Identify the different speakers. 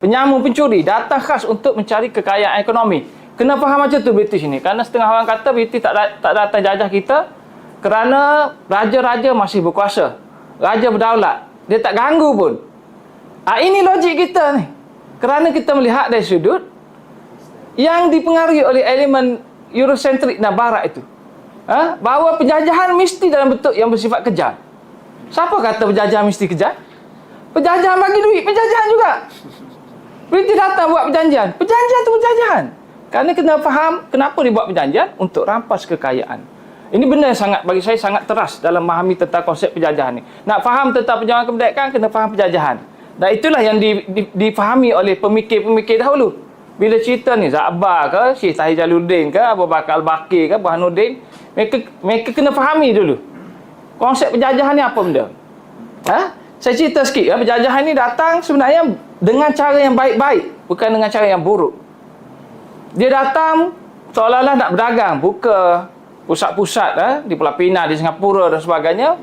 Speaker 1: Penyamu pencuri datang khas untuk mencari kekayaan ekonomi. Kena faham macam tu British ni. Kerana setengah orang kata British tak datang jajah kita kerana raja-raja masih berkuasa. Raja berdaulat. Dia tak ganggu pun. Ini logik kita ni. Kerana kita melihat dari sudut yang dipengaruhi oleh elemen Eurocentrik dan Barat itu. Bahawa penjajahan mesti dalam bentuk yang bersifat kejam. Siapa kata penjajahan mesti kejam? Penjajahan bagi duit, penjajahan juga. British datang buat perjanjian. Perjanjian tu penjajahan. Kerana kena faham kenapa dia buat perjanjian untuk rampas kekayaan. Ini benda yang sangat bagi saya sangat teras dalam memahami tentang konsep penjajahan ni. Nak faham tentang perjuangan kemerdekaan kena faham penjajahan. Dan itulah yang difahami oleh pemikir-pemikir dahulu. Bila cerita ni Za'bar ke, Syekh Tahir Jalaluddin ke, Abu Bakar Al-Baqir ke, Burhanuddin, mereka kena fahami dulu konsep penjajahan ni apa benda. Saya cerita sikit. Penjajahan ni datang sebenarnya dengan cara yang baik-baik, bukan dengan cara yang buruk. Dia datang seolah-olah nak berdagang, buka pusat-pusat di Pulau Pinang, di Singapura dan sebagainya,